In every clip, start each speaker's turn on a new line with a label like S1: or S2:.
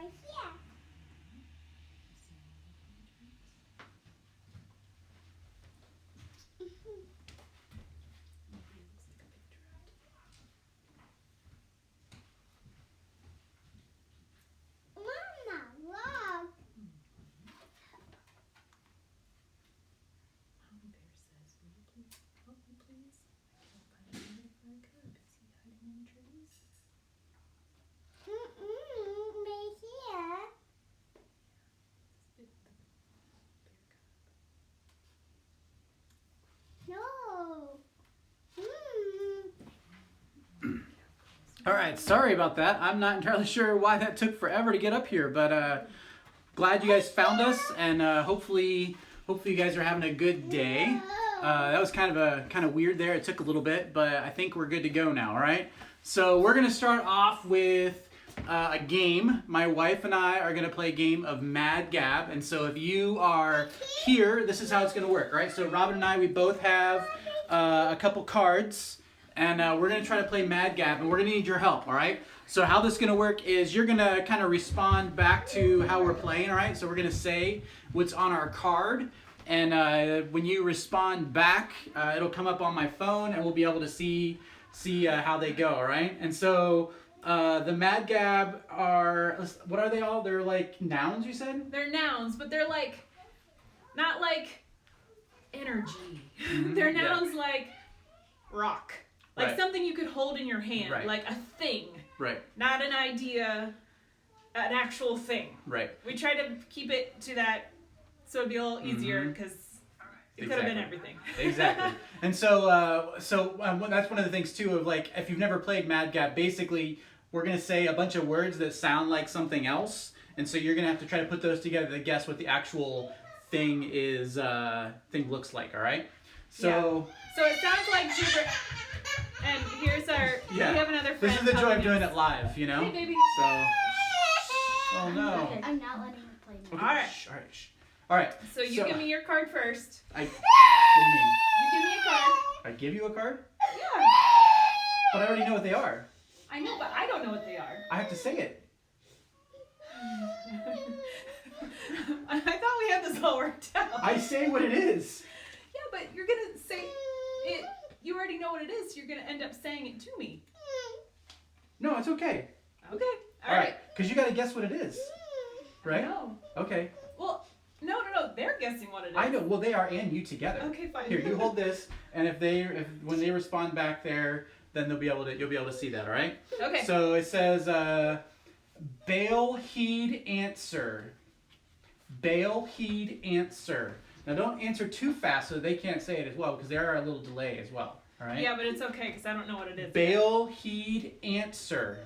S1: right here. Mama, look.
S2: Mommy Bear says, will you please help me, please? I can't find a little fur cub. Is he hiding in the trees?
S1: Right here.
S2: This is the bear cub.
S1: No.
S3: All right, sorry about that. I'm not entirely sure why that took forever to get up here, but glad you guys found us, and hopefully you guys are having a good day. That was kind of weird there. It took a little bit, but I think we're good to go now. All right. So we're gonna start off with a game. My wife and I are gonna play a game of Mad Gab, and so if you are here, this is how it's gonna work. Right. So Robin and I, we both have a couple cards. And we're going to try to play Mad Gab, and we're going to need your help, all right? So how this is going to work is you're going to kind of respond back to how we're playing, all right? So we're going to say what's on our card, and when you respond back, it'll come up on my phone, and we'll be able to see how they go, all right? And so the Mad Gab are, what are they all? They're like nouns, you said?
S2: They're nouns, but they're like, not like energy.
S3: Mm-hmm.
S2: They're nouns like rock. Like
S3: Right.
S2: something you could hold in your hand,
S3: Right.
S2: like a thing,
S3: Right,
S2: not an idea, an actual thing.
S3: right.
S2: We try to keep it to that so it'd be a little easier because it could have been everything.
S3: Exactly. And so that's one of the things too of like, if you've never played Mad Gab, basically we're going to say a bunch of words that sound like something else. And so you're going to have to try to put those together to guess what the actual thing is, thing looks like. All right. So.
S2: Yeah. So it sounds like gibber. And here's our.
S3: Yeah.
S2: We have another friend.
S3: This is the joy of doing it live, you know.
S2: Hey, baby.
S3: So. Oh no.
S1: I'm not letting you play.
S3: Okay.
S2: All right.
S3: Shh, all right. Shh. All right.
S2: So you give me your card first.
S3: What do you mean?
S2: You give me a card.
S3: I give you a card?
S2: Yeah.
S3: But I already know what they are.
S2: I know, but I don't know what they are.
S3: I have to say it.
S2: I thought we had this all worked out.
S3: I say what it is.
S2: Yeah, but you're gonna say it. You already know what it is. You're gonna end up saying it to me.
S3: No, it's okay.
S2: Okay.
S3: All right. Because you got to guess what it is. Right?
S2: No.
S3: Okay.
S2: Well, no. They're guessing what it is.
S3: I know. Well, they are and you together.
S2: Okay, fine.
S3: Here, you hold this, and when they respond back there, then you'll be able to see that. All right.
S2: Okay.
S3: So it says, Bail heed answer. Bail heed answer. Now don't answer too fast so they can't say it as well because there are a little delay as well. All right.
S2: Yeah, but it's okay because I don't know what it is.
S3: Bail heed answer.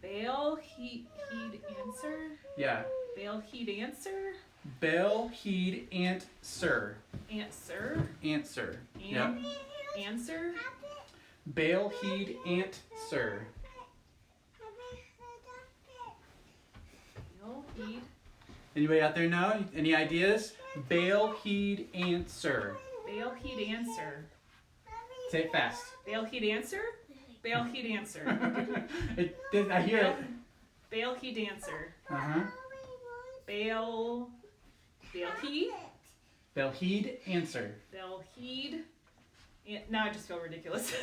S2: Bail heed answer.
S3: Yeah.
S2: Bail heed answer.
S3: Bail heed answer.
S2: Answer.
S3: Answer. Yep.
S2: Answer.
S3: Bail heed answer.
S2: Bail heed.
S3: Anybody out there know? Any ideas? Bail heed answer.
S2: Bail heed answer.
S3: Say it fast.
S2: Bail heed answer. Bail heed answer.
S3: I hear it.
S2: Bail heed answer.
S3: Uh-huh.
S2: Bail heed.
S3: Bail heed answer.
S2: Bail heed. Now I just feel ridiculous.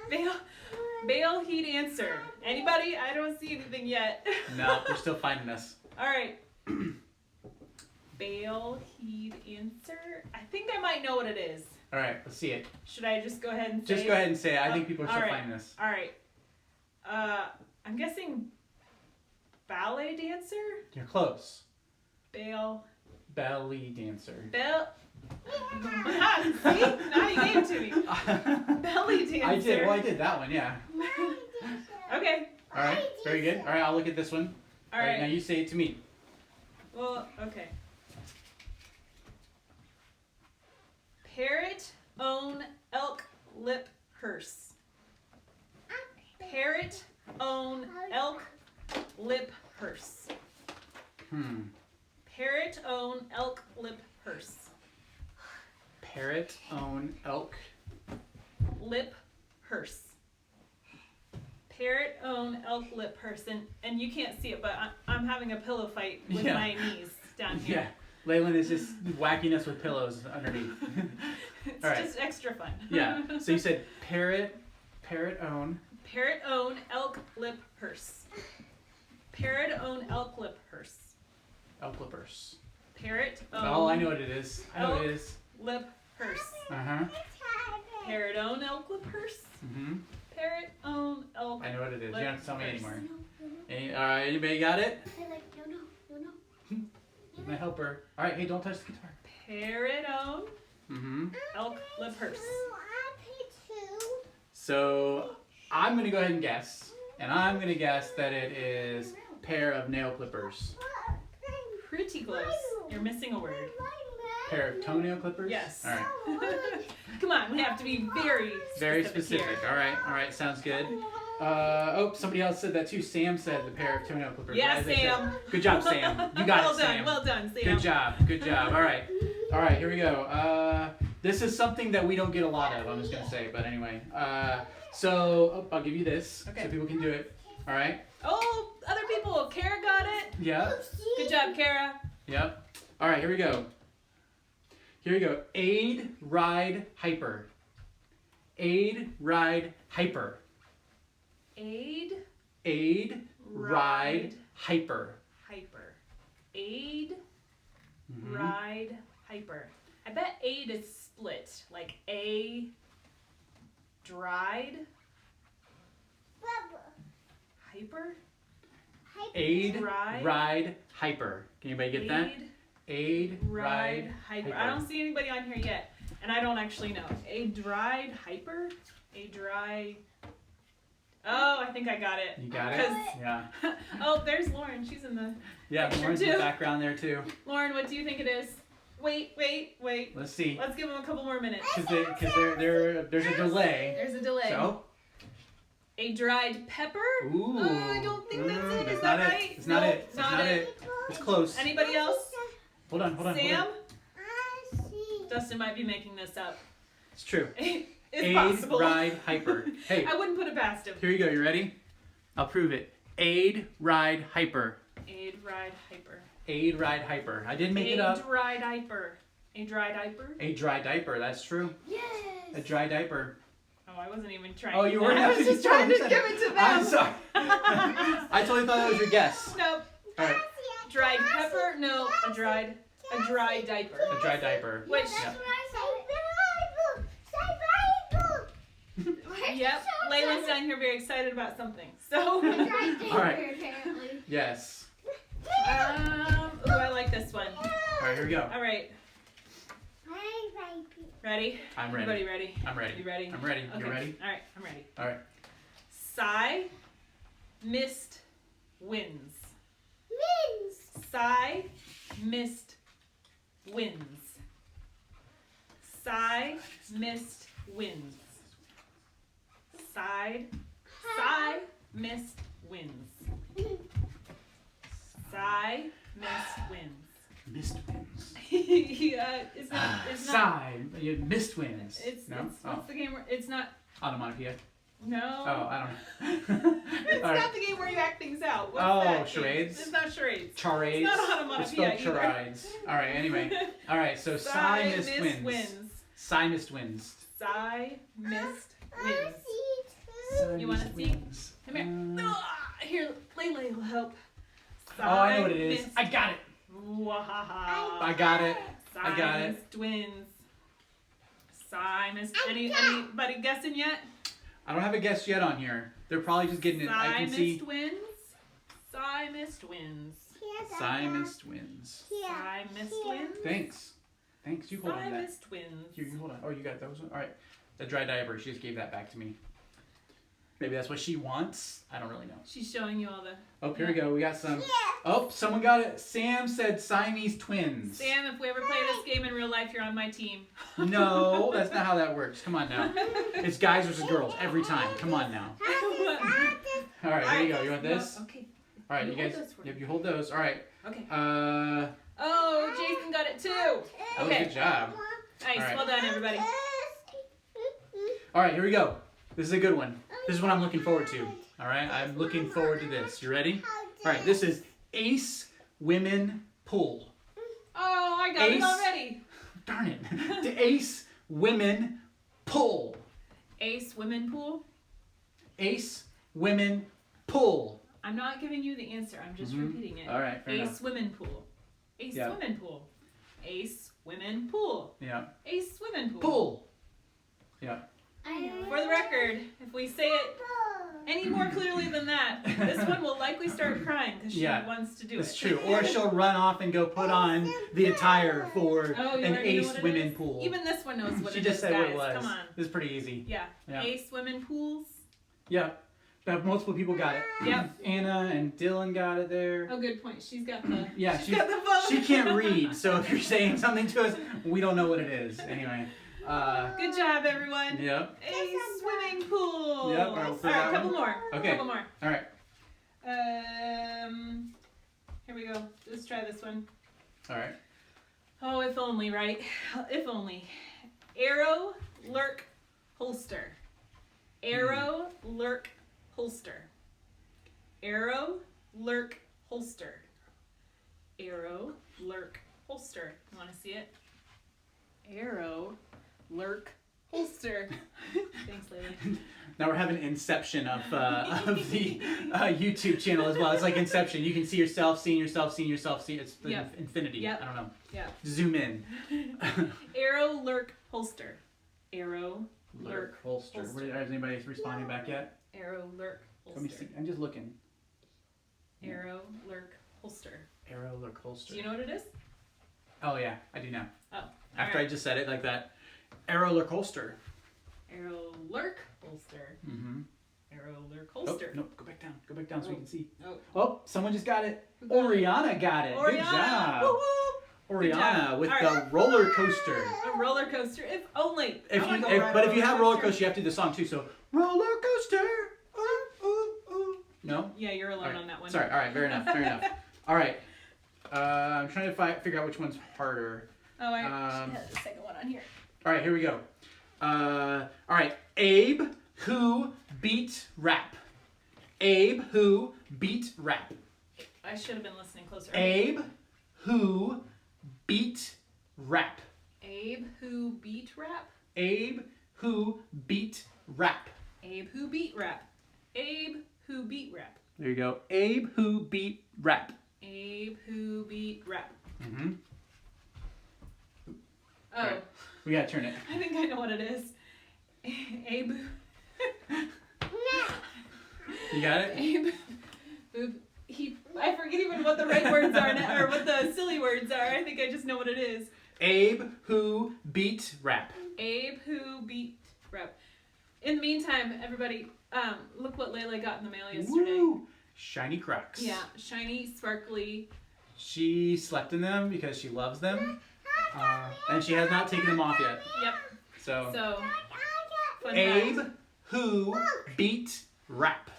S2: Bail heed answer. Anybody? I don't see anything yet.
S3: No, they're still finding us.
S2: All right. Bail heed answer. I think I might know what it is.
S3: All right, let's see it.
S2: Should I just go ahead and say
S3: Just go ahead and say it. I think people are still
S2: all right.
S3: finding us.
S2: All right. I'm guessing ballet dancer?
S3: You're close.
S2: Belly
S3: dancer.
S2: See? Now you gave it to me. Belly dancer.
S3: I did. Well, I did that one, yeah.
S2: Okay.
S3: All right, very good. All right, I'll look at this one.
S2: All right.
S3: Now you say it to me.
S2: Well, okay. Parrot own elk lip purse. Parrot own elk lip purse. Parrot own elk lip purse.
S3: Parrot own elk.
S2: Lip purse. parrot own elk lip person, and you can't see it, but I'm having a pillow fight with
S3: Yeah.
S2: my knees down here.
S3: Yeah, Leyland is just whacking us with pillows underneath.
S2: It's
S3: All right.
S2: just extra fun.
S3: Yeah. So you said parrot own.
S2: Parrot own elk lip purse. Parrot own elk lip purse.
S3: Elk clippers.
S2: Parrot own
S3: Oh, I know what it is. I know what it is.
S2: lip purse.
S3: Uh huh.
S2: Parrot own elk lip purse.
S3: Mhm.
S2: Parrot own elk.
S3: I know what it is. You don't have to tell me
S2: purse.
S3: anymore. All right, anybody got it?
S1: I like, no.
S3: My helper. All right, hey, don't touch the guitar.
S2: Parrot own
S3: Mhm.
S2: elk lip purse.
S1: I picked two.
S3: So I'm gonna go ahead and guess, and I'm gonna guess that it is pair of nail clippers.
S2: Pretty close. You're missing a word.
S3: Pair of toenail clippers.
S2: Yes.
S3: All right.
S2: Come on, we have to be very
S3: Very
S2: specific.
S3: specific.
S2: Here.
S3: All right. Sounds good. Oh, somebody else said that too. Sam said the pair of toenail clippers.
S2: Yeah,
S3: As they said.
S2: Sam.
S3: Good job, Sam. You got
S2: well
S3: it,
S2: done,
S3: Sam.
S2: well done, Sam.
S3: Good job. Good job. All right. Here we go. This is something that we don't get a lot of. I'm just gonna say, but anyway. I'll give you this
S2: Okay.
S3: so people can do it. All right.
S2: Oh, other people. Kara got it.
S3: Yeah.
S2: Good job, Kara.
S3: Yep. All right. Here we go. Aid, ride, hyper. Aid, ride, hyper.
S2: Aid,
S3: Aid, ride, hyper.
S2: hyper. Aid,
S3: Mhm.
S2: ride, hyper. I bet aid is split. Like a dried hyper.
S3: Aid,
S2: Ride.
S3: ride, hyper. Can anybody get that?
S2: Aid,
S3: Aid, ride,
S2: hyper.
S3: hyper.
S2: I don't see anybody on here yet, and I don't actually know. A dried hyper. A dry. Oh, I think I got it.
S3: You got it?
S2: 'Cause-
S3: Yeah.
S2: Oh, there's Lauren. She's in the.
S3: Yeah,
S2: Picture
S3: Lauren's in the
S2: two.
S3: background there too.
S2: Lauren, what do you think it is? Wait.
S3: Let's see.
S2: Let's give them a couple more minutes.
S3: Because there's a delay.
S2: There's a delay.
S3: So,
S2: A dried pepper?
S3: ooh.
S2: I don't think that's it.
S3: That's
S2: Is
S3: not
S2: that
S3: it.
S2: right?
S3: It's not
S2: Nope,
S3: it. It's not it. It's close.
S2: Anybody else?
S3: Hold on.
S2: Sam?
S1: I see.
S2: Dustin might be making this up.
S3: It's true.
S2: It's
S3: Aid,
S2: possible.
S3: ride, hyper. Hey,
S2: I wouldn't put it past him.
S3: here you go. You ready? I'll prove it. Aid, ride, hyper.
S2: Aid, ride, hyper.
S3: Aid, ride, hyper. I didn't make it up.
S2: A dry diaper. A dry diaper?
S3: A dry diaper. That's true.
S1: Yes.
S3: A dry diaper.
S2: Oh, I wasn't even trying.
S3: Oh, you weren't.
S2: I was just trying to give it to them.
S3: I'm sorry. I totally thought that was your guess.
S2: Nope.
S3: All right.
S2: Dried pepper? No, a dry diaper.
S3: A dry diaper.
S2: Which,
S3: Yeah.
S2: yep, Layla's down here very excited about something. So,
S3: All right.
S1: Apparently.
S3: Yes.
S2: ooh, I like this one.
S3: All right. Here we go.
S2: All right, ready?
S3: I'm ready.
S2: Everybody ready?
S3: I'm ready.
S2: You ready?
S3: I'm ready.
S2: Okay.
S3: You ready?
S2: All right, I'm ready.
S3: All right.
S2: Sigh, mist, wins.
S1: Means.
S2: Sigh, mist, wins. Sigh, mist, wins. Sigh, mist, wins. Sigh, mist, wins.
S3: Mist wins.
S2: Yeah, it's not.
S3: Sigh. You missed wins.
S2: It's
S3: no.
S2: what's the game where it's not.
S3: Onomatopoeia.
S2: No.
S3: Oh, I don't know.
S2: It's
S3: All right.
S2: not the game where you act things out. What's
S3: Oh,
S2: that game?
S3: charades?
S2: It's not charades.
S3: Charades.
S2: It's not
S3: It's
S2: onomatopoeia
S3: spelled
S2: either.
S3: charades. All right. Anyway. All right. So sigh, mist, wins. Sigh, mist, wins.
S2: Sigh, mist,
S1: I
S2: wins.
S1: see
S3: Sigh,
S2: You wanna
S3: mist,
S2: see?
S3: wins.
S2: Come here. Here, Layla will help.
S3: Oh, I know what it is.
S2: Mist.
S3: I got it.
S2: Wahaha.
S3: I got it. I got
S2: Sigh,
S3: it.
S2: mist, wins. Sigh, mist. Anybody guessing yet?
S3: I don't have a guess yet on here. They're probably just getting it. I
S2: Sigh,
S3: can see.
S2: mist, wins. Sigh, mist, wins.
S3: Sigh, mist, wins.
S2: Sigh, mist, wins.
S3: Thanks. You hold
S2: Sigh,
S3: on to that.
S2: mist, wins.
S3: You hold on. Oh, you got those. All right. The dry diaper. She just gave that back to me. Maybe that's what she wants. I don't really know.
S2: She's showing you all the.
S3: Oh, here we go. We got some. Oh, someone got it. Sam said Siamese twins.
S2: Sam, if we ever play this game in real life, you're on my team.
S3: No, that's not how that works. Come on now. It's guys versus girls every time. Come on now. All right, here you go. You want this?
S2: Okay.
S3: All right, you
S2: You hold
S3: guys.
S2: those for me.
S3: Yep, you hold those. All right.
S2: Okay.
S3: Oh,
S2: Oh, Jason got it too. Okay.
S3: good job.
S2: Nice.
S3: All right.
S2: Well done, everybody.
S3: All right, here we go. This is a good one. This is what I'm looking forward to. All right, I'm looking forward to this. You ready? All right, this is Ace Women Pool.
S2: Oh, I got it
S3: Ace.
S2: already.
S3: Darn it. The Ace Women Pull.
S2: Ace Women Pool.
S3: Ace Women Pull.
S2: I'm not giving you the answer. I'm just repeating it.
S3: All right, fair
S2: Ace
S3: enough.
S2: Women Pool. Ace
S3: Yeah.
S2: Women Pool. Ace Women Pool.
S3: Yeah.
S2: Ace Women Pool.
S3: Pull. Yeah.
S1: I know.
S2: For the record, if we say it any more clearly than that, this one will likely start crying because she
S3: Yeah,
S2: wants to do
S3: That's
S2: it.
S3: true. Or she'll run off and go put on the attire for
S2: Oh, you
S3: an
S2: already know
S3: Ace
S2: what it
S3: Women
S2: is?
S3: Pool.
S2: Even this one knows what
S3: She
S2: it
S3: just
S2: is,
S3: said
S2: guys.
S3: what it was.
S2: Come on.
S3: It was pretty easy.
S2: Yeah.
S3: Yeah.
S2: Ace Women Pools.
S3: Yeah. But multiple people got it.
S2: Yep.
S3: Anna and Dylan got it there.
S2: Oh, good point. She's got the.
S3: Yeah,
S2: she's got the phone.
S3: she can't read, so if you're saying something to us, we don't know what it is. Anyway.
S2: Good job, everyone.
S3: Yep.
S2: Ace Swimming Pool.
S3: Yep, all right, we'll
S2: All
S3: figure
S2: right,
S3: that
S2: couple
S3: one.
S2: more.
S3: Okay.
S2: Couple more.
S3: All right.
S2: Here we go. Let's try this one.
S3: All right.
S2: Oh, if only, right? If only. Arrow, lurk, holster. Arrow, lurk, holster. Arrow, lurk, holster. Arrow, lurk, holster. You want to see it? Arrow, lurk, holster. Thanks, Layla.
S3: Now we're having Inception of the YouTube channel as well. It's like Inception. You can see yourself, seeing yourself, seeing yourself, see it's the
S2: Yep.
S3: infinity.
S2: Yep.
S3: I don't know.
S2: Yeah.
S3: Zoom in.
S2: Arrow, lurk, holster. Arrow, lurk,
S3: holster.
S2: holster.
S3: Is anybody responding back yet?
S2: arrow, lurk,
S3: Let me
S2: holster.
S3: see. I'm just looking.
S2: Arrow, lurk, holster.
S3: Arrow, lurk, holster.
S2: Do you know what it is?
S3: Oh yeah, I do now.
S2: Oh.
S3: After I just said it like that. Arrow, lurk, holster.
S2: Arrow, lurk, holster.
S3: Mm-hmm.
S2: Arrow, lurk,
S3: Oh,
S2: holster.
S3: no, go back down. Go back down so we can see.
S2: Oh.
S3: Oh, someone just got it.
S2: Who got it?
S3: Oriana got it. Good
S2: Oriana!
S3: job.
S2: Woo-hoo! Good
S3: Oriana
S2: job.
S3: with
S2: All
S3: the
S2: right.
S3: roller coaster.
S2: A roller coaster, if only.
S3: If
S2: I wanna
S3: you,
S2: go
S3: if,
S2: ride
S3: but
S2: a
S3: if you have roller coaster, you have to do the song too. So roller coaster. Ooh, ooh, ooh. No.
S2: Yeah, you're alone
S3: All right.
S2: on that one.
S3: Sorry. All right. Fair enough. Fair enough. All right. I'm trying to figure out which one's harder.
S2: Oh, I
S3: Um,
S2: had the second one on here.
S3: All right. Here we go. All right. Abe who beat rap. Abe who beat rap.
S2: I should have been listening closer.
S3: Abe who beat rap.
S2: Abe who beat rap.
S3: Abe who beat rap.
S2: Abe who beat rap. Abe who beat rap.
S3: There you go. Abe who beat rap.
S2: Abe who beat rap.
S3: Mm-hmm.
S2: Oh,
S3: Right. We gotta turn it.
S2: I think I know what it is. Abe.
S3: You got it?
S2: Abe. I forget even what the right words are now, or what the silly words are. I think I just know what it is.
S3: Abe who beat rap.
S2: Abe who beat rap. In the meantime, everybody, look what Layla got in the mail yesterday.
S3: Woo! Shiny Crocs.
S2: Yeah, shiny, sparkly.
S3: She slept in them because she loves them. And she has not taken them off yet.
S2: Yep.
S3: So,
S2: So, fun
S3: Abe
S2: fact.
S3: who beat rap.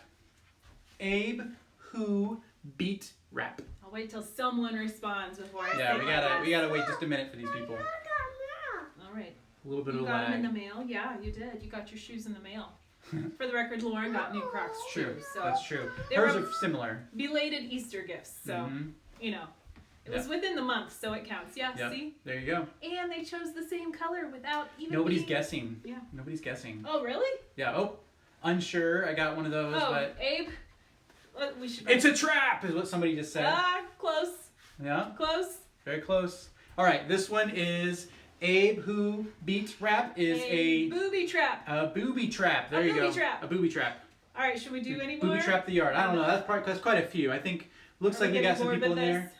S3: Abe who beat rap.
S2: I'll wait till someone responds before I
S3: Yeah,
S2: say
S3: we
S2: my
S3: gotta
S2: guess.
S3: wait just a minute for these people.
S2: All right.
S3: A little bit
S2: You
S3: of
S2: got them in
S3: lag.
S2: the mail? Yeah, you did. You got your shoes in the mail. For the record, Lauren got new Crocs
S3: True.
S2: shoes. So
S3: That's true.
S2: they
S3: Hers
S2: were-
S3: are similar.
S2: belated Easter gifts. So,
S3: Mhm.
S2: you know, it was within the month, so it counts. Yeah,
S3: Yep.
S2: see?
S3: There you go.
S2: And they chose the same color without even
S3: Nobody's
S2: being...
S3: guessing.
S2: Yeah.
S3: Nobody's guessing.
S2: Oh, really?
S3: Yeah. Oh, unsure. I got one of those,
S2: Oh,
S3: but
S2: Abe. We should.
S3: it's a trap, is what somebody just said.
S2: Ah, close.
S3: Yeah.
S2: Close.
S3: Very close. All right. This one is Abe who beat rap is a
S2: booby trap.
S3: booby trap. There
S2: A
S3: you go.
S2: booby trap.
S3: A booby trap.
S2: All right, should we do any more?
S3: Booby trap the yard. I don't know. That's quite a few. I think looks
S2: Are
S3: like we got
S2: getting
S3: some
S2: bored
S3: people in
S2: with
S3: there.
S2: this?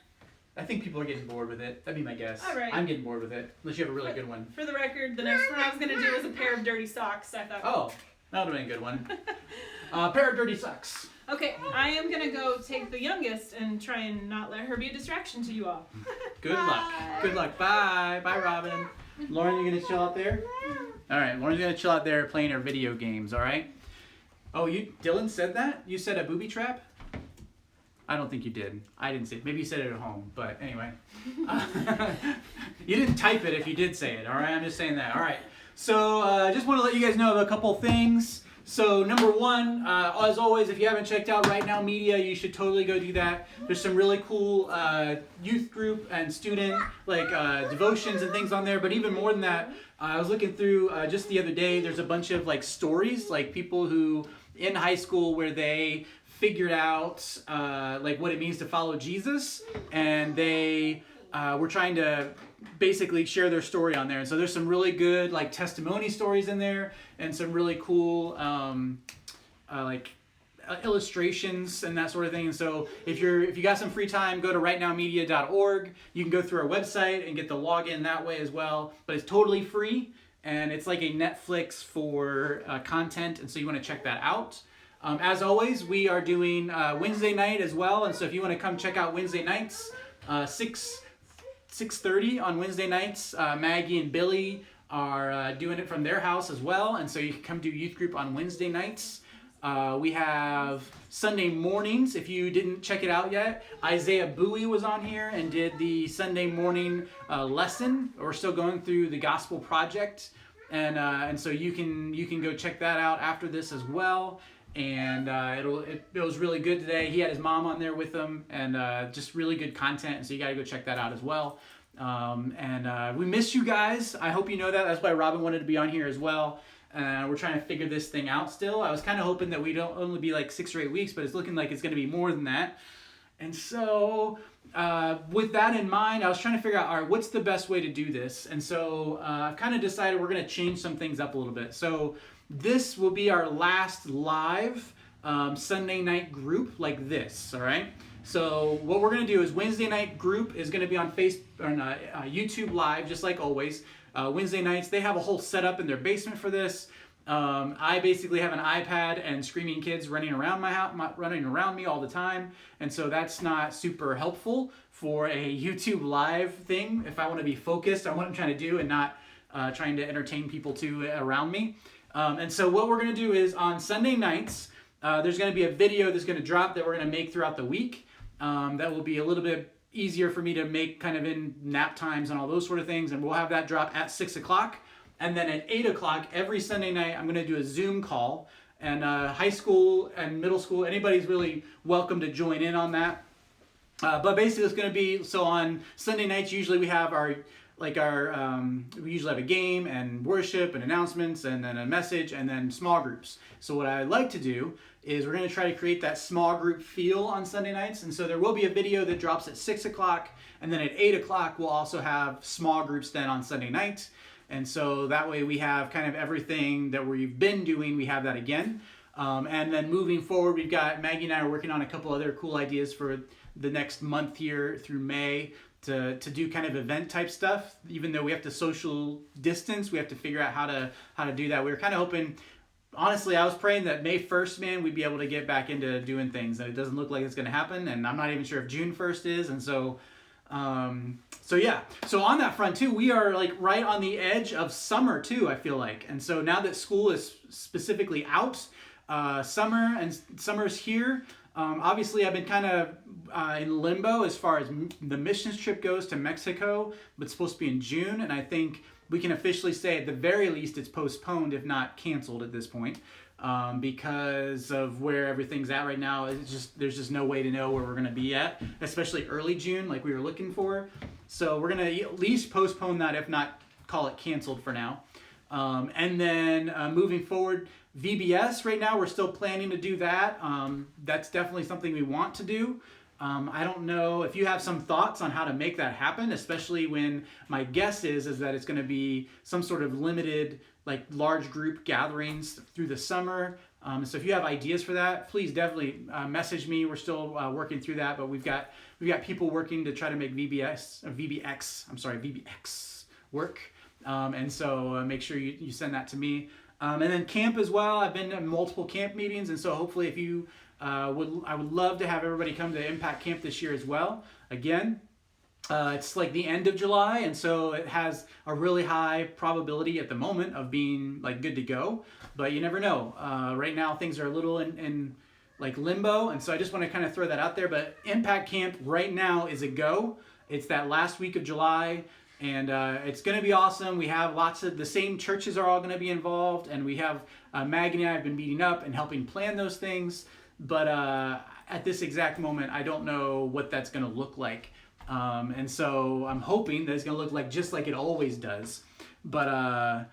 S3: I think people are getting bored with it. That'd be my guess.
S2: All right.
S3: I'm getting bored with it. Unless you have a really good one.
S2: For the record, the next one I was gonna do was a pair of dirty socks. I thought.
S3: Oh, that would have been a good one. Pair of dirty socks.
S2: Okay, I am gonna go take the youngest and try and not let her be a distraction to you all.
S3: Good luck. Good luck. Bye. Bye, Robin. Lauren, you gonna chill out there? All right, Lauren's gonna chill out there playing her video games. All right. Oh, Dylan said that? You said a booby trap? I don't think you did. I didn't say it. Maybe you said it at home, but anyway. You didn't type it if you did say it. All right, I'm just saying that. All right. So just want to let you guys know of a couple things. So number one, as always, if you haven't checked out Right Now Media, you should totally go do that. There's some really cool youth group and student devotions and things on there. But even more than that, I was looking through just the other day. There's a bunch of like stories, like people who in high school where they figured out like what it means to follow Jesus, and they were trying to basically share their story on there. And so there's some really good like testimony stories in there, and some really cool illustrations and that sort of thing. And so if you got some free time, go to rightnowmedia.org. You can go through our website and get the login that way as well. But it's totally free, and it's like a Netflix for content, and so you want to check that out. As always, we are doing Wednesday night as well, and so if you want to come check out Wednesday nights, 6:30 on Wednesday nights, Maggie and Billy are doing it from their house as well, and so you can come do youth group on Wednesday nights. We have Sunday mornings. If you didn't check it out yet, Isaiah Bowie was on here and did the Sunday morning lesson. We're still going through the Gospel Project, and so you can go check that out after this as well. And it was really good today. He had his mom on there with him, and just really good content. And so you got to go check that out as well. We miss you guys. I hope you know that. That's why Robin wanted to be on here as well. We're trying to figure this thing out still. I was kind of hoping that we don't only be like 6 or 8 weeks, but it's looking like it's going to be more than that. And so with that in mind, I was trying to figure out, all right, what's the best way to do this? And so I've kind of decided we're going to change some things up a little bit. So this will be our last live Sunday night group like this, all right? So what we're going to do is Wednesday night group is going to be on YouTube Live, just like always. Wednesday nights, they have a whole setup in their basement for this. I basically have an iPad and screaming kids running around my house, running around me all the time, and so that's not super helpful for a YouTube Live thing. If I want to be focused on what I'm trying to do and not trying to entertain people too around me. And so what we're going to do is on Sunday nights, there's going to be a video that's going to drop that we're going to make throughout the week. That will be a little bit easier for me to make kind of in nap times and all those sort of things. And we'll have that drop at 6 o'clock. And then at 8 o'clock every Sunday night, I'm going to do a Zoom call. And high school and middle school, anybody's really welcome to join in on that. But basically it's going to be, so on Sunday nights, usually we have we usually have a game and worship and announcements and then a message and then small groups. So what I like to do is we're going to try to create that small group feel on Sunday nights. And so there will be a video that drops at 6 o'clock, and then at 8 o'clock we'll also have small groups then on Sunday night. And so that way we have kind of everything that we've been doing, we have that again. And then moving forward, we've got Maggie and I are working on a couple other cool ideas for the next month here through May to do kind of event type stuff. Even though we have to social distance, we have to figure out how to do that. We were kind of hoping, honestly, I was praying that May 1st, man, we'd be able to get back into doing things. And it doesn't look like it's going to happen. And I'm not even sure if June 1st is. And so yeah. So on that front too, we are like right on the edge of summer too, I feel like. And so now that school is specifically out, summer's here. Obviously, I've been kind of in limbo as far as the missions trip goes to Mexico, but it's supposed to be in June, and I think we can officially say at the very least it's postponed, if not canceled at this point, because of where everything's at right now. There's just no way to know where we're going to be at, especially early June like we were looking for. So we're going to at least postpone that, if not call it canceled for now. And then moving forward, VBS right now, we're still planning to do that. That's definitely something we want to do. I don't know if you have some thoughts on how to make that happen, especially when my guess is that it's going to be some sort of limited, like large group gatherings through the summer. So if you have ideas for that, please definitely message me. We're still working through that, but we've got people working to try to make VBX work. And so make sure you send that to me. And then camp as well. I've been at multiple camp meetings, and so hopefully if you I would love to have everybody come to Impact Camp this year as well. Again, it's like the end of July, and so it has a really high probability at the moment of being like good to go, but you never know. Right now things are a little in like limbo, and so I just want to kind of throw that out there. But Impact Camp right now is a go. It's that last week of July. And it's going to be awesome. We have lots of the same churches are all going to be involved, and we have Maggie and I have been meeting up and helping plan those things. But at this exact moment, I don't know what that's going to look like. And so I'm hoping that it's going to look like just like it always does. But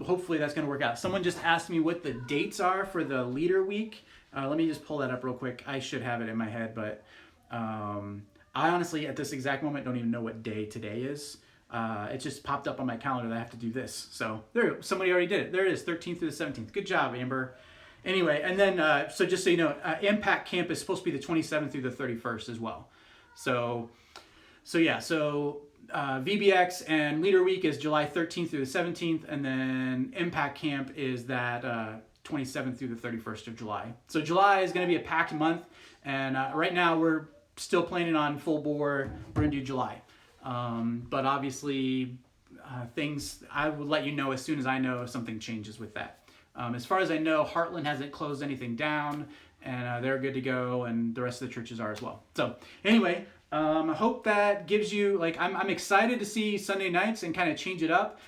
S3: hopefully that's going to work out. Someone just asked me what the dates are for the Leader Week. Let me just pull that up real quick. I should have it in my head, but I honestly, at this exact moment, don't even know what day today is. It just popped up on my calendar that I have to do this. So there, somebody already did it. There it is, 13th through the 17th. Good job, Amber. Anyway, and then, so just so you know, Impact Camp is supposed to be the 27th through the 31st as well. So VBX and Leader Week is July 13th through the 17th, and then Impact Camp is that 27th through the 31st of July. So July is going to be a packed month, and right now we're still planning on full bore. We're going to do July. But obviously, things, I will let you know as soon as I know if something changes with that. As far as I know, Heartland hasn't closed anything down, and they're good to go, and the rest of the churches are as well. So anyway, I hope that gives you, like, I'm excited to see Sunday nights and kind of change it up.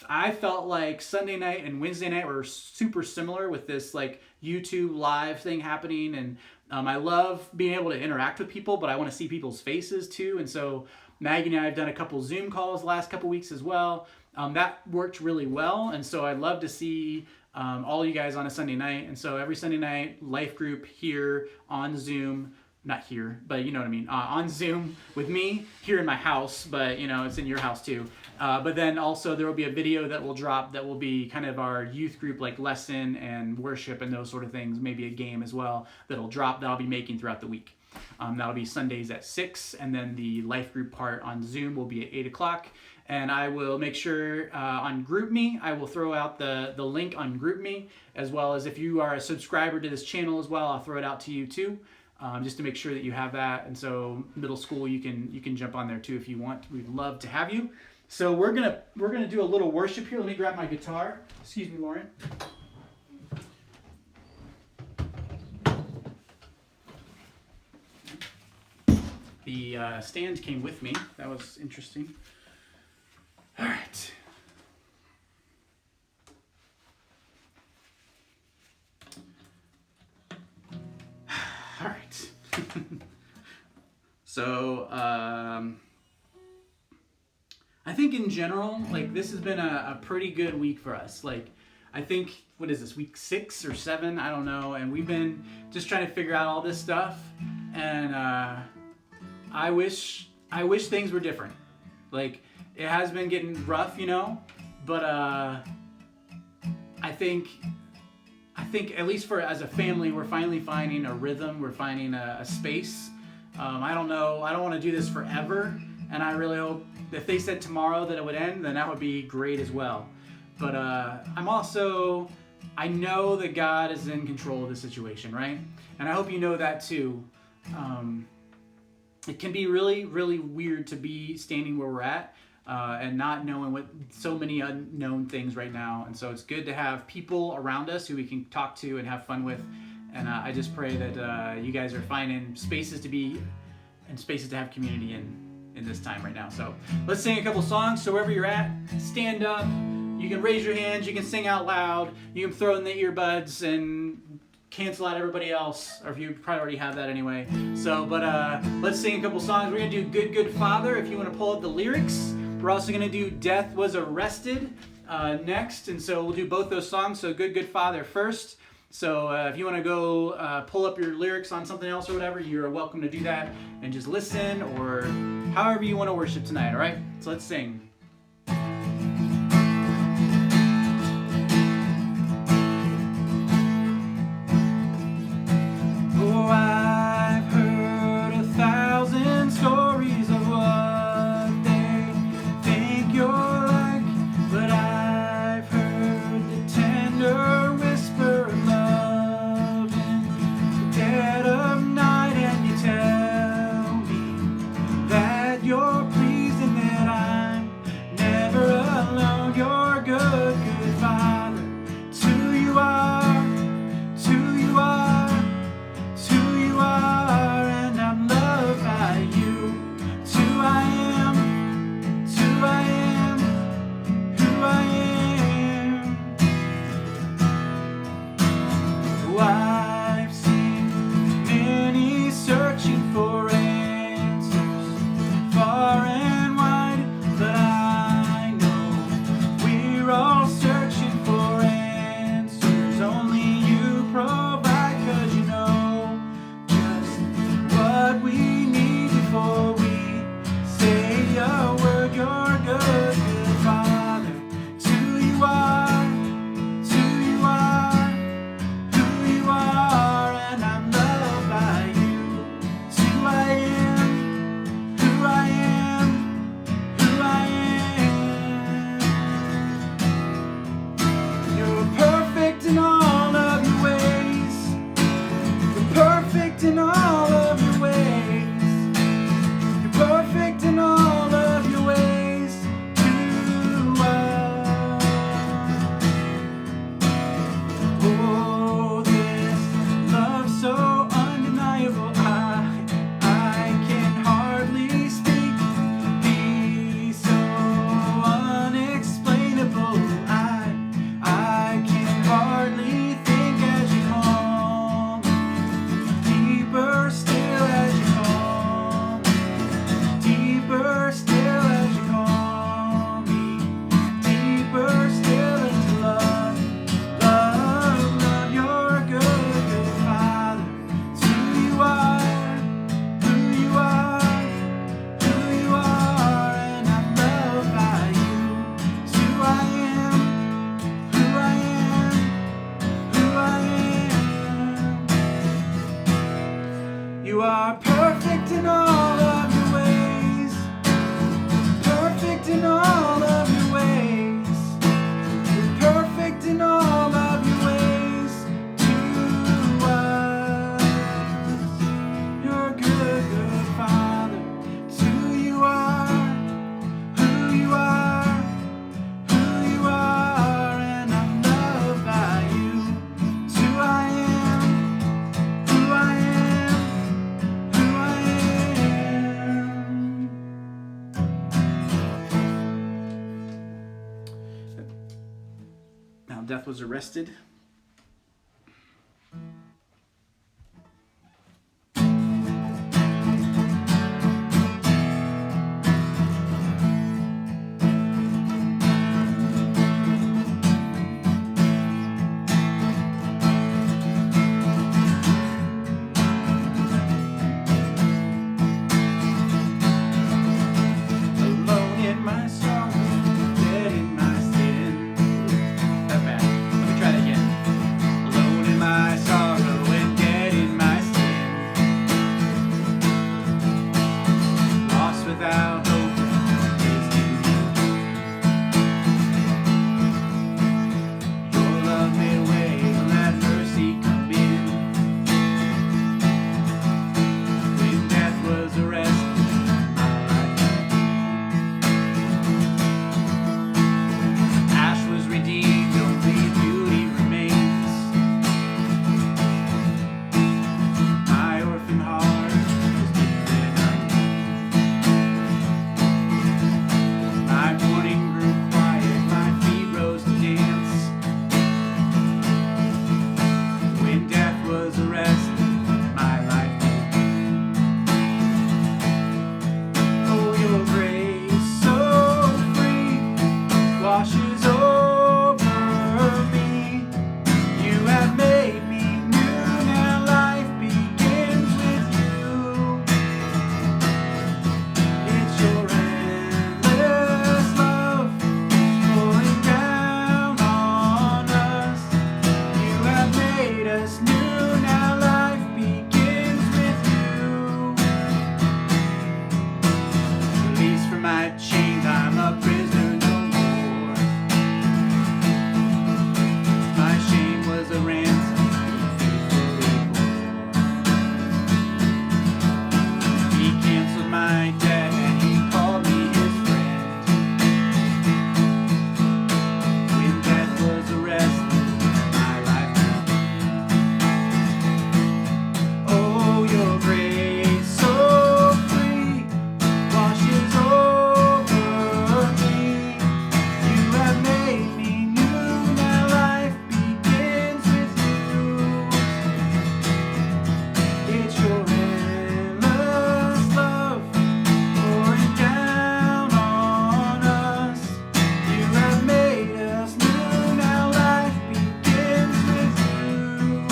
S3: I felt like Sunday night and Wednesday night were super similar with this like YouTube live thing happening, and I love being able to interact with people, but I want to see people's faces too. And so Maggie and I have done a couple Zoom calls the last couple weeks as well. That worked really well, and so I'd love to see all you guys on a Sunday night. And so every Sunday night, life group here on Zoom. Not here, but you know what I mean, on Zoom with me here in my house, but you know, it's in your house too. But then also there will be a video that will drop that will be kind of our youth group, like lesson and worship and those sort of things, maybe a game as well that'll drop that I'll be making throughout the week. That'll be Sundays at 6, and then the life group part on Zoom will be at 8 o'clock. And I will make sure on GroupMe, I will throw out the link on GroupMe, as well as if you are a subscriber to this channel as well, I'll throw it out to you too. Just to make sure that you have that. And so middle school, you can jump on there too if you want. We'd love to have you. So we're gonna do a little worship here. Let me grab my guitar. Excuse me, Lauren. The stand came with me. That was interesting. All right. All right. So, I think in general, like, this has been a pretty good week for us. Like, I think, what is this, week 6 or 7? I don't know. And we've been just trying to figure out all this stuff. And I wish things were different. Like, it has been getting rough, you know, but I think at least for as a family, we're finally finding a rhythm. We're finding a space. I don't know. I don't want to do this forever, and I really hope if they said tomorrow that it would end, then that would be great as well. But I know that God is in control of the situation, right? And I hope you know that too. It can be really, really weird to be standing where we're at. And not knowing what so many unknown things right now. And so it's good to have people around us who we can talk to and have fun with. And I just pray that you guys are finding spaces to be and spaces to have community in this time right now. So let's sing a couple songs. So wherever you're at, stand up. You can raise your hands. You can sing out loud. You can throw in the earbuds and cancel out everybody else, or if you probably already have that anyway. So, but let's sing a couple songs. We're gonna do Good, Good Father, if you want to pull up the lyrics. We're also going to do Death Was Arrested next, and so we'll do both those songs. So Good, Good Father first. So if you want to go pull up your lyrics on something else or whatever, you're welcome to do that and just listen, or however you want to worship tonight, all right? So let's sing. Oh, I've heard 1,000 stories of what they think you're like, but I've heard the tender whisper of love in the dead of night, and you tell me that you're pleased and that I'm never alone. You're good, good Father. It's who you are, it's who you are, it's who you death was arrested. Alone in my sorrow, dead in my sin. That bad. Let me try that again. Alone in my sorrow and dead in my sin. Lost without hope, praised you. Your love made a way, let mercy come in. When death was arrested, ash was redeemed, only beauty remains. My orphan heart was given unto. My mourning grew quiet, my feet rose to dance. When death was arrested, my life began. Oh, your grace so free washes over me. You have made me new, now life begins with you. It's your endless love pouring down on us. You have made us new, now life begins with you. Released from my chains, I'm a prisoner no more. My shame was a ransom he faithfully bore. He canceled my debt and he called me his friend. When death was arrested, my life began. Oh, your grace so free washes over me. You have made me new, now life begins with you. It's your endless love pouring down on us. You have made us new, now life begins with you.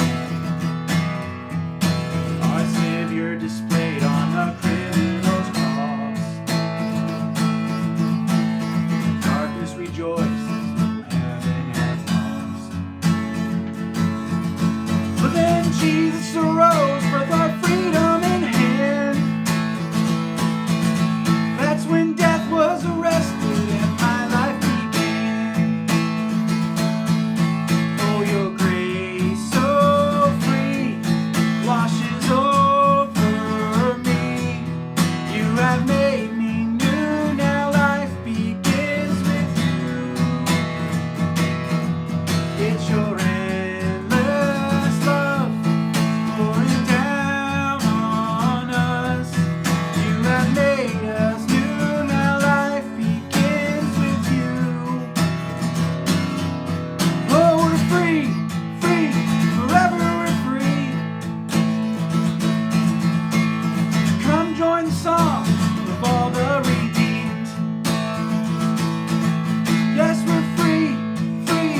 S3: Our Savior displayed on the criminal's cross. Darkness rejoices, heaven has lost. But then Jesus arose with our freedom in hand. That's when death was arrested and my life began. Oh, your grace so free washes over me. You have made me new, now life begins with you. It's your endless love pouring down on us. You have made us new, now life begins with you. Oh, we're free, free, forever we're free. Come join the song of all the redeemed. Yes, we're free, free,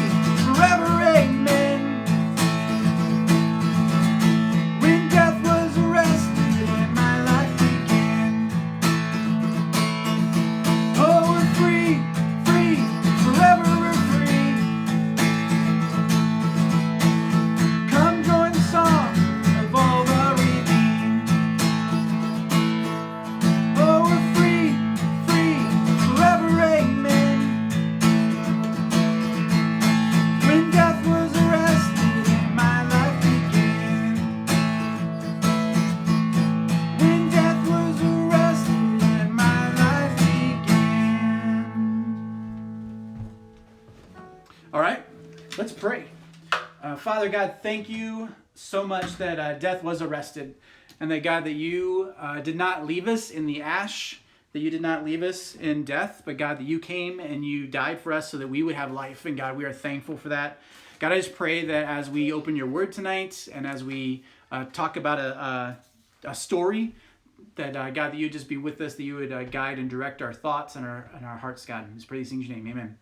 S3: forever, amen. When death was arrested and my life began. Oh, we're free, free, forever we're free. Come join the song of all the redeemed. Oh, we're free, free, forever, amen. When death was arrested and my life began. When death was arrested and my life began. All right, let's pray. Father God, thank you so much that death was arrested, and that God, that you did not leave us in the ash, that you did not leave us in death, but God, that you came and you died for us so that we would have life. And God, we are thankful for that. God, I just pray that as we open your word tonight and as we talk about a story, that God, that you would just be with us, that you would guide and direct our thoughts and our hearts, God. I just pray these things in your name. Amen.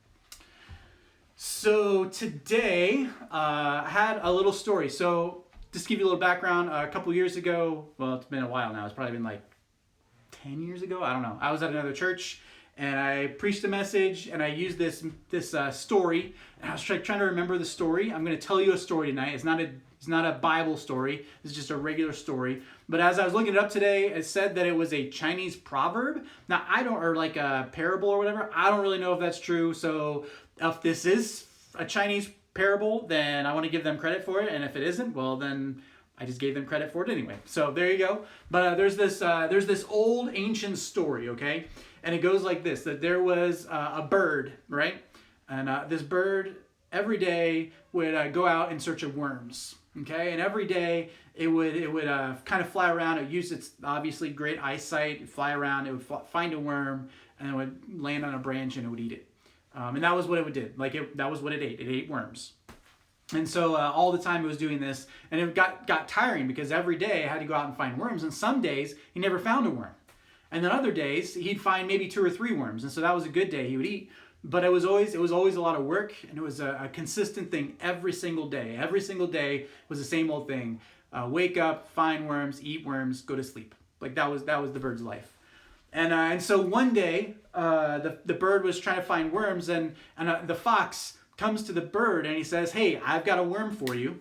S3: So today, I had a little story. So just to give you a little background, a couple years ago, well, it's been a while now. It's probably been like 10 years ago. I don't know. I was at another church and I preached a message and I used this story. And I was trying to remember the story. I'm going to tell you a story tonight. It's not a Bible story. It's just a regular story. But as I was looking it up today, it said that it was a Chinese proverb. Now, or like a parable or whatever. I don't really know if that's true. So if this is a Chinese parable, then I want to give them credit for it. And if it isn't, well, then I just gave them credit for it anyway. So there you go. But there's this old ancient story, okay? And it goes like this, that there was a bird, right? And this bird every day would go out in search of worms, okay? And every day it would kind of fly around. It would use its obviously great eyesight, it'd fly around, it would find a worm, and it would land on a branch and it would eat it. And that was what it would do. That was what it ate. It ate worms. And so all the time it was doing this, and it got tiring because every day it had to go out and find worms. And some days he never found a worm, and then other days he'd find maybe 2 or 3 worms. And so that was a good day he would eat. But it was always a lot of work, and it was a consistent thing every single day. Every single day was the same old thing: wake up, find worms, eat worms, go to sleep. Like that was the bird's life. And so one day the bird was trying to find worms, and the fox comes to the bird and he says, "Hey, I've got a worm for you.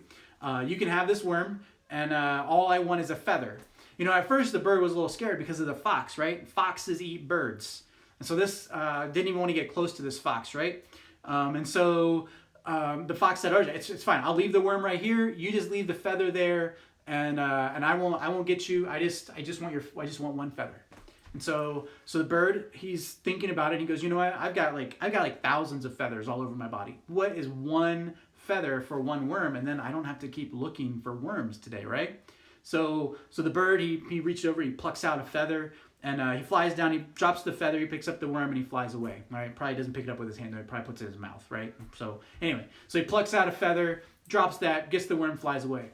S3: You can have this worm, and all I want is a feather." You know, at first the bird was a little scared because of the fox, right? Foxes eat birds. And so this didn't even want to get close to this fox, right? And so the fox said, "Oh, it's fine. I'll leave the worm right here. You just leave the feather there, and I won't get you. I just want one feather." And so the bird, he's thinking about it, and he goes, "You know what? I've got like thousands of feathers all over my body. What is one feather for one worm? And then I don't have to keep looking for worms today, right?" So the bird, he reaches over, he plucks out a feather, and he flies down, he drops the feather, he picks up the worm, and he flies away, right? Probably doesn't pick it up with his hand, he probably puts it in his mouth, right? So anyway, so he plucks out a feather, drops that, gets the worm, flies away.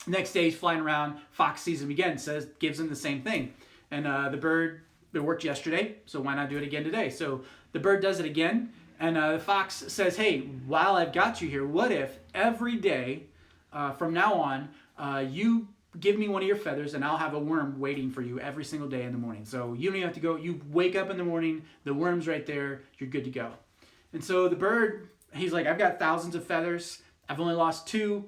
S3: Next day, he's flying around, fox sees him again, gives him the same thing. And the bird, it worked yesterday, so why not do it again today? So the bird does it again, and the fox says, "Hey, while I've got you here, what if every day from now on you give me one of your feathers and I'll have a worm waiting for you every single day in the morning. So you don't even have to go, you wake up in the morning, the worm's right there, you're good to go." And so the bird, he's like, "I've got thousands of feathers, I've only lost 2.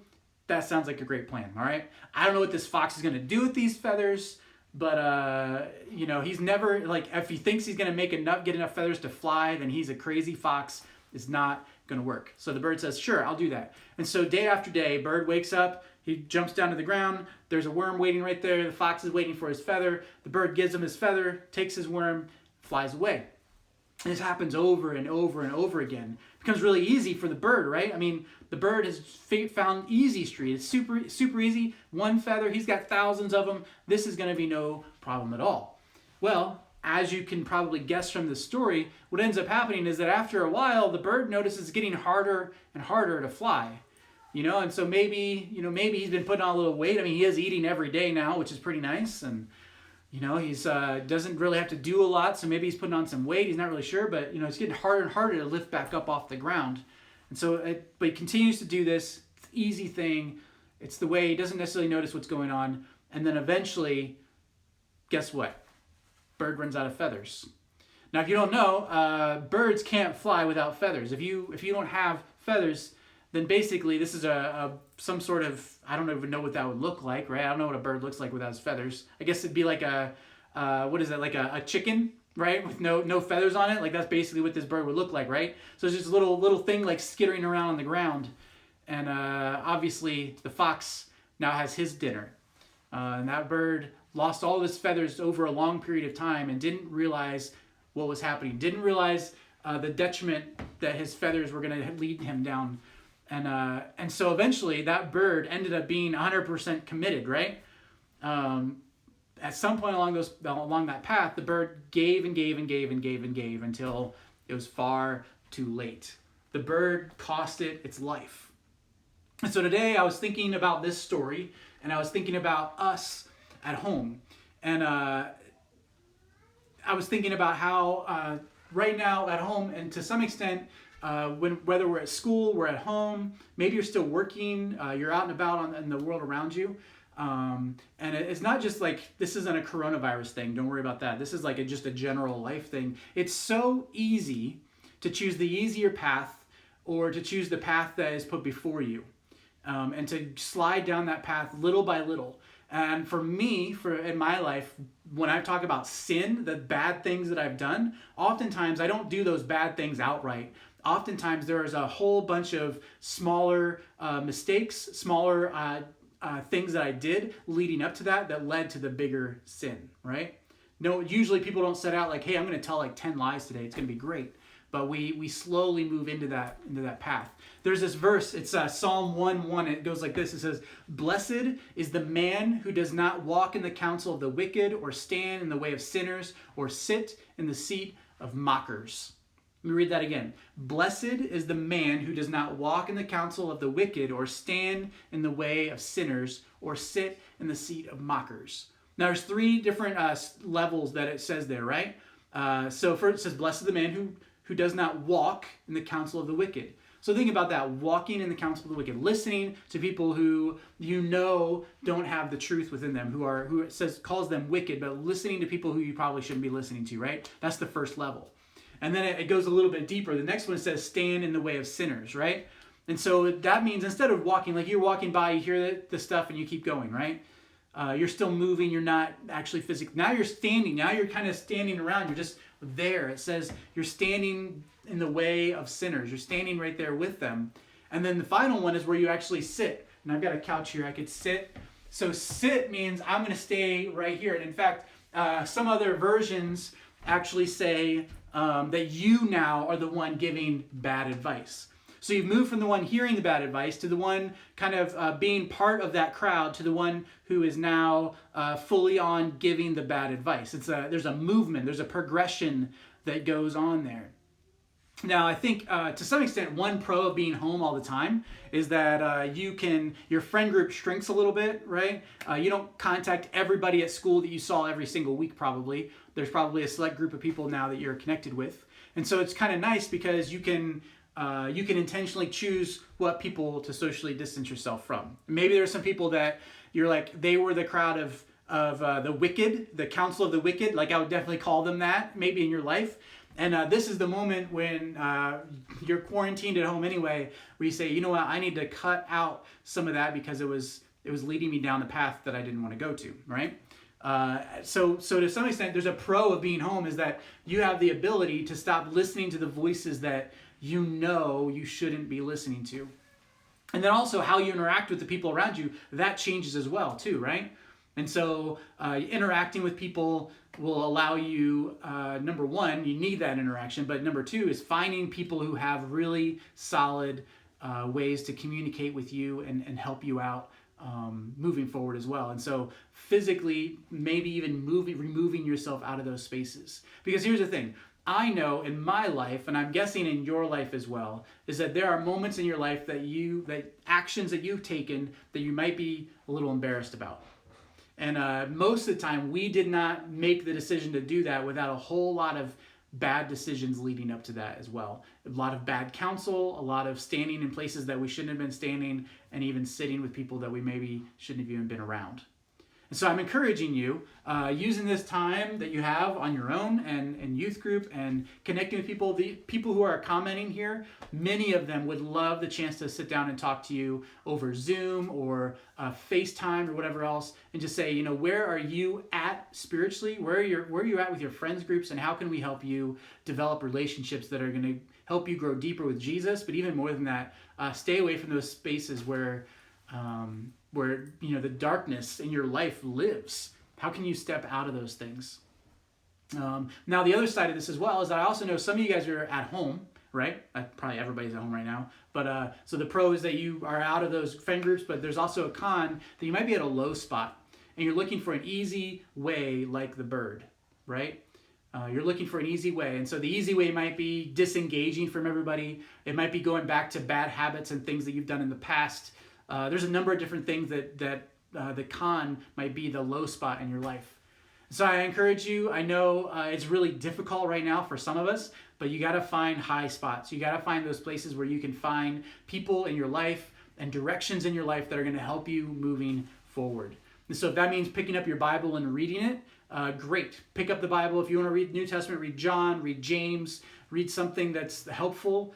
S3: That sounds like a great plan, all right? I don't know what this fox is going to do with these feathers, but you know, he's never, like, if he thinks he's going to get enough feathers to fly, then he's a crazy fox. It's not going to work." So the bird says, "Sure, I'll do that." And so day after day, bird wakes up, he jumps down to the ground, there's a worm waiting right there, the fox is waiting for his feather, the bird gives him his feather, takes his worm, flies away. And this happens over and over and over again. It becomes really easy for the bird, right? I mean, the bird has found easy street. It's super, super easy. One feather, he's got thousands of them. This is going to be no problem at all. Well, as you can probably guess from the story, what ends up happening is that after a while, the bird notices it's getting harder and harder to fly. You know, and so maybe he's been putting on a little weight. I mean, he is eating every day now, which is pretty nice. And, you know, he's doesn't really have to do a lot. So maybe he's putting on some weight. He's not really sure, but, you know, it's getting harder and harder to lift back up off the ground. And so, but he continues to do this. It's an easy thing. It's the way he doesn't necessarily notice what's going on. And then eventually, guess what? Bird runs out of feathers. Now, if you don't know, birds can't fly without feathers. If you don't have feathers, then basically this is some sort of, I don't even know what that would look like, right? I don't know what a bird looks like without his feathers. I guess it'd be like what is that, like a chicken, right? With no feathers on it. Like that's basically what this bird would look like, right? So it's just a little thing like skittering around on the ground. And obviously the fox now has his dinner. And that bird lost all of his feathers over a long period of time and didn't realize what was happening. Didn't realize the detriment that his feathers were going to lead him down. And so eventually that bird ended up being 100% committed, right? And at some point along that path, the bird gave and gave and gave and gave and gave until it was far too late. The bird cost it its life. And so today I was thinking about this story, and I was thinking about us at home. And I was thinking about how right now at home, and to some extent, whether we're at school, we're at home, maybe you're still working, you're out and about in the world around you. And it's not just like, this isn't a coronavirus thing. Don't worry about that. This is like just a general life thing. It's so easy to choose the easier path, or to choose the path that is put before you, and to slide down that path little by little. And for me, in my life, when I talk about sin, the bad things that I've done, oftentimes I don't do those bad things outright. Oftentimes there is a whole bunch of smaller mistakes, smaller things that I did leading up to that led to the bigger sin, right? No, usually people don't set out like, hey, I'm going to tell like 10 lies today. It's going to be great. But we slowly move into that path. There's this verse, it's Psalm 1:1. It goes like this. It says, "Blessed is the man who does not walk in the counsel of the wicked, or stand in the way of sinners, or sit in the seat of mockers." Let me read that again. "Blessed is the man who does not walk in the counsel of the wicked, or stand in the way of sinners, or sit in the seat of mockers." Now there's three different levels that it says there, right? So first it says, "Blessed is the man who does not walk in the counsel of the wicked." So think about that, walking in the counsel of the wicked, listening to people who don't have the truth within them, who it says calls them wicked, but listening to people who you probably shouldn't be listening to, right? That's the first level. And then it goes a little bit deeper. The next one says, "Stand in the way of sinners," right? And so that means instead of walking, like you're walking by, you hear the stuff and you keep going, right? You're still moving, you're not actually physically. Now you're standing, now you're kind of standing around, you're just there. It says you're standing in the way of sinners. You're standing right there with them. And then the final one is where you actually sit. And I've got a couch here, I could sit. So sit means I'm going to stay right here. And in fact, some other versions actually say that you now are the one giving bad advice. So you've moved from the one hearing the bad advice to the one kind of being part of that crowd to the one who is now fully on giving the bad advice. There's a movement, there's a progression that goes on there. Now, I think to some extent, one pro of being home all the time is that your friend group shrinks a little bit, right? You don't contact everybody at school that you saw every single week probably. There's probably a select group of people now that you're connected with. And so it's kind of nice because you can intentionally choose what people to socially distance yourself from. Maybe there's some people that you're like, they were the crowd of the wicked, the counsel of the wicked. Like I would definitely call them that maybe in your life. And this is the moment when you're quarantined at home anyway, where you say, you know what, I need to cut out some of that because it was leading me down the path that I didn't want to go to, right? So to some extent, there's a pro of being home is that you have the ability to stop listening to the voices that you shouldn't be listening to. And then also how you interact with the people around you, that changes as well too, right? And so interacting with people will allow you, number one, you need that interaction, but number two is finding people who have really solid ways to communicate with you and help you out moving forward as well. And so physically, maybe even removing yourself out of those spaces. Because here's the thing, I know in my life, and I'm guessing in your life as well, is that there are moments in your life that actions that you've taken that you might be a little embarrassed about. And most of the time, we did not make the decision to do that without a whole lot of bad decisions leading up to that as well. A lot of bad counsel, a lot of standing in places that we shouldn't have been standing, and even sitting with people that we maybe shouldn't have even been around. And so I'm encouraging you, using this time that you have on your own and youth group and connecting with people, the people who are commenting here, many of them would love the chance to sit down and talk to you over Zoom or FaceTime or whatever else, and just say, where are you at spiritually? Where are you at with your friends groups, and how can we help you develop relationships that are going to help you grow deeper with Jesus? But even more than that, stay away from those spaces where the darkness in your life lives. How can you step out of those things? Now, the other side of this as well is that I also know some of you guys are at home, right? Probably everybody's at home right now. But so the pro is that you are out of those friend groups, but there's also a con that you might be at a low spot. and you're looking for an easy way like the bird, right? You're looking for an easy way. And so the easy way might be disengaging from everybody. It might be going back to bad habits and things that you've done in the past. There's a number of different things that the con might be the low spot in your life. So I encourage you, I know it's really difficult right now for some of us, but you got to find high spots. You got to find those places where you can find people in your life and directions in your life that are going to help you moving forward. And so if that means picking up your Bible and reading it, great. Pick up the Bible. If you want to read New Testament, read John, read James, read something that's helpful.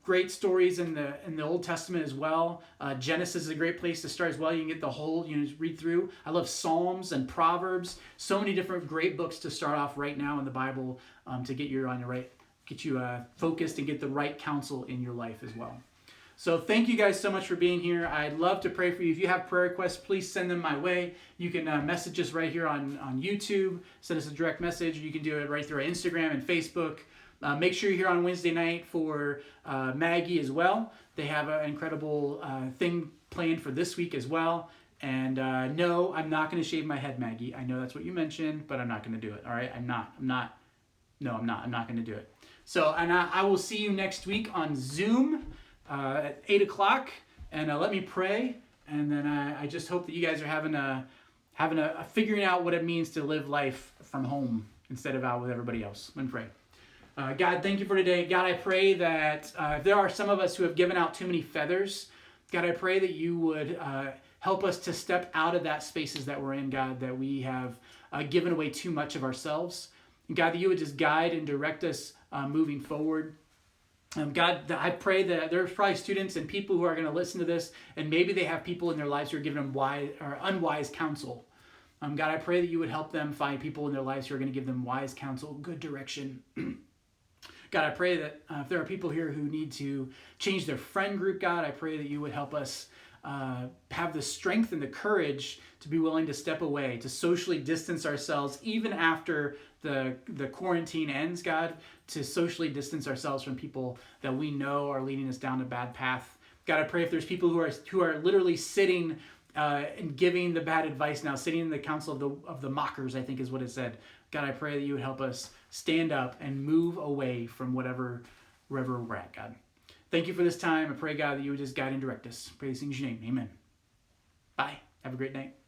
S3: Great stories in the Old Testament as well. Genesis is a great place to start as well. You can get the whole, just read through. I love Psalms and Proverbs. So many different great books to start off right now in the Bible to get you focused and get the right counsel in your life as well. So thank you guys so much for being here. I'd love to pray for you. If you have prayer requests, please send them my way. You can message us right here on YouTube. Send us a direct message. You can do it right through our Instagram and Facebook. Make sure you're here on Wednesday night for Maggie as well. They have an incredible thing planned for this week as well. And no, I'm not going to shave my head, Maggie. I know that's what you mentioned, but I'm not going to do it. All right? I'm not going to do it. So, and I will see you next week on Zoom at 8 o'clock. And let me pray. And then I just hope that you guys are having a figuring out what it means to live life from home instead of out with everybody else. Let me pray. God, thank you for today. God, I pray that if there are some of us who have given out too many feathers, God, I pray that you would help us to step out of that spaces that we're in, God, that we have given away too much of ourselves. And God, that you would just guide and direct us moving forward. God, I pray that there's probably students and people who are going to listen to this, and maybe they have people in their lives who are giving them wise or unwise counsel. God, I pray that you would help them find people in their lives who are going to give them wise counsel, good direction. God, I pray that if there are people here who need to change their friend group, God, I pray that you would help us have the strength and the courage to be willing to step away, to socially distance ourselves, even after the quarantine ends, God, to socially distance ourselves from people that we know are leading us down a bad path. God, I pray if there's people who are literally sitting and giving the bad advice now, sitting in the council of the mockers, I think is what it said. God, I pray that you would help us stand up and move away from wherever we're at, God. Thank you for this time. I pray, God, that you would just guide and direct us. Pray these things in your name. Amen. Bye. Have a great night.